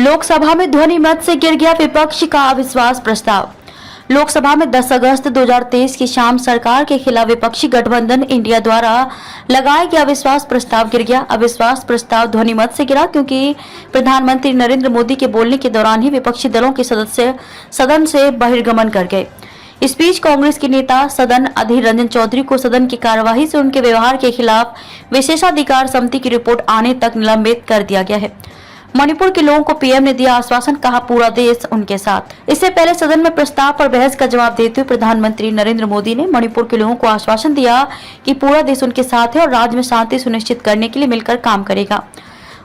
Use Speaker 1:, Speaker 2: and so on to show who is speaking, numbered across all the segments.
Speaker 1: लोकसभा में ध्वनि मत से गिर गया विपक्ष का अविश्वास प्रस्ताव। लोकसभा में 10 अगस्त 2023 की शाम सरकार के खिलाफ विपक्षी गठबंधन इंडिया द्वारा लगाया गया अविश्वास प्रस्ताव गिर गया। अविश्वास प्रस्ताव ध्वनि मत से गिरा क्योंकि प्रधानमंत्री नरेंद्र मोदी के बोलने के दौरान ही विपक्षी दलों के सदस्य सदन से बहिर्गमन कर गए। इस बीच कांग्रेस के नेता सदन अधीर रंजन चौधरी को सदन की कार्यवाही से उनके व्यवहार के खिलाफ विशेषाधिकार समिति की रिपोर्ट आने तक निलंबित कर दिया गया है। मणिपुर के लोगों को पीएम ने दिया आश्वासन, कहा पूरा देश उनके साथ। इससे पहले सदन में प्रस्ताव पर बहस का जवाब देते हुए प्रधानमंत्री नरेंद्र मोदी ने मणिपुर के लोगों को आश्वासन दिया कि पूरा देश उनके साथ है और राज्य में शांति सुनिश्चित करने के लिए मिलकर काम करेगा।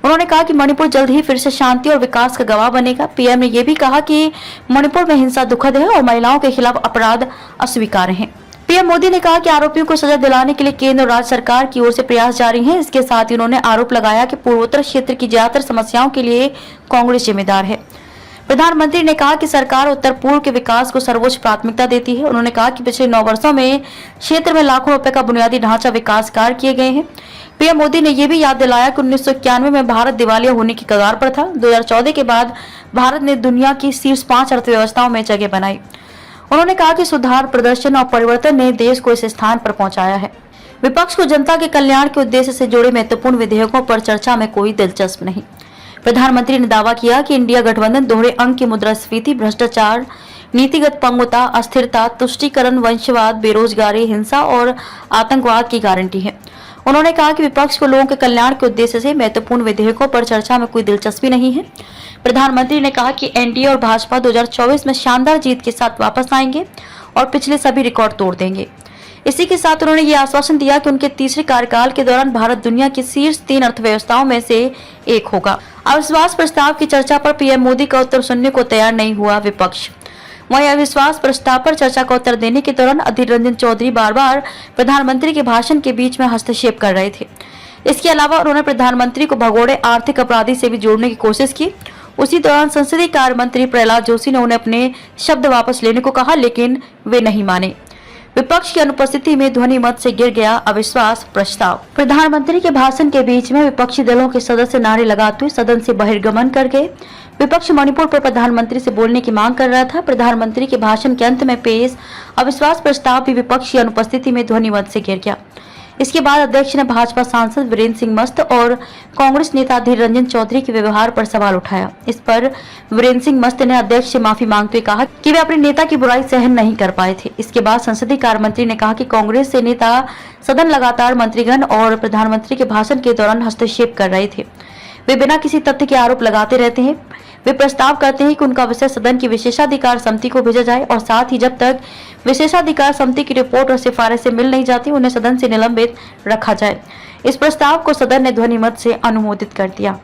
Speaker 1: उन्होंने कहा कि मणिपुर जल्द ही फिर से शांति और विकास का गवाह बनेगा। पीएम ने यह भी कहा कि मणिपुर में हिंसा दुखद है और महिलाओं के खिलाफ अपराध अस्वीकार्य हैं। पीएम मोदी ने कहा कि आरोपियों को सजा दिलाने के लिए केंद्र और राज्य सरकार की ओर से प्रयास जारी हैं। इसके साथ ही उन्होंने आरोप लगाया कि पूर्वोत्तर क्षेत्र की ज्यादातर समस्याओं के लिए कांग्रेस जिम्मेदार है। प्रधानमंत्री ने कहा कि सरकार उत्तर पूर्व के विकास को सर्वोच्च प्राथमिकता देती है। उन्होंने कहा कि पिछले 9 वर्षों में क्षेत्र में लाखों रुपए का बुनियादी ढांचा विकास कार्य किए गए हैं। पीएम मोदी ने यह भी याद दिलाया कि 1991 में भारत दिवालिया होने की कगार पर था। 2014 के बाद भारत ने दुनिया की शीर्ष 5 अर्थव्यवस्थाओं में जगह बनाई। उन्होंने कहा कि सुधार, प्रदर्शन और परिवर्तन ने देश को इस स्थान पर पहुंचाया है। विपक्ष को जनता के कल्याण के उद्देश्य से जुड़े महत्वपूर्ण विधेयकों पर चर्चा में कोई दिलचस्पी नहीं। प्रधानमंत्री ने दावा किया कि इंडिया गठबंधन दोहरे अंक की मुद्रास्फीति, भ्रष्टाचार, नीतिगत पंगुता, अस्थिरता, तुष्टीकरण, वंशवाद, बेरोजगारी, हिंसा और आतंकवाद की गारंटी है। उन्होंने कहा कि विपक्ष को लोगों के कल्याण के उद्देश्य से महत्वपूर्ण विधेयकों पर चर्चा में कोई दिलचस्पी नहीं है। प्रधानमंत्री ने कहा कि एनडीए और भाजपा 2024 में शानदार जीत के साथ वापस आएंगे और पिछले सभी रिकॉर्ड तोड़ देंगे। इसी के साथ उन्होंने ये आश्वासन दिया कि उनके तीसरे कार्यकाल के दौरान भारत दुनिया की शीर्ष 3 अर्थव्यवस्थाओं में से एक होगा। अविश्वास प्रस्ताव की चर्चा पर पीएम मोदी का उत्तर सुनने को तैयार नहीं हुआ विपक्ष। वहीं अविश्वास प्रस्ताव पर चर्चा का उत्तर देने के दौरान अधीर रंजन चौधरी बार-बार प्रधानमंत्री के भाषण के बीच में हस्तक्षेप कर रहे थे। इसके अलावा उन्होंने प्रधानमंत्री को भगोड़े आर्थिक अपराधी से भी जोड़ने की कोशिश की। उसी दौरान संसदीय कार्य मंत्री प्रहलाद जोशी ने उन्हें अपने शब्द वापस लेने को कहा, लेकिन वे नहीं माने। विपक्ष की अनुपस्थिति में ध्वनि मत से गिर गया अविश्वास प्रस्ताव। प्रधानमंत्री के भाषण के बीच में विपक्षी दलों के सदस्य नारे लगाते हुए सदन से बहिर्गमन कर गए। विपक्ष मणिपुर पर प्रधानमंत्री से बोलने की मांग कर रहा था। प्रधानमंत्री के भाषण के अंत में पेश अविश्वास प्रस्ताव भी विपक्ष की अनुपस्थिति में ध्वनि मत से गिर गया। इसके बाद अध्यक्ष ने भाजपा सांसद वीरेंद्र सिंह मस्त और कांग्रेस नेता अधीर रंजन चौधरी के व्यवहार पर सवाल उठाया। इस पर वीरेंद्र सिंह मस्त ने अध्यक्ष से माफी मांगते हुए कहा कि वे अपने नेता की बुराई सहन नहीं कर पाए थे। इसके बाद संसदीय कार्य मंत्री ने कहा कि कांग्रेस से नेता सदन लगातार मंत्रीगण और प्रधानमंत्री के भाषण के दौरान हस्तक्षेप कर रहे थे। वे बिना किसी तथ्य के आरोप लगाते रहते हैं। वे प्रस्ताव करते हैं कि उनका विषय सदन की विशेषाधिकार समिति को भेजा जाए और साथ ही जब तक विशेषाधिकार समिति की रिपोर्ट और सिफारिशें मिल नहीं जाती उन्हें सदन से निलंबित रखा जाए। इस प्रस्ताव को सदन ने ध्वनि मत से अनुमोदित कर दिया।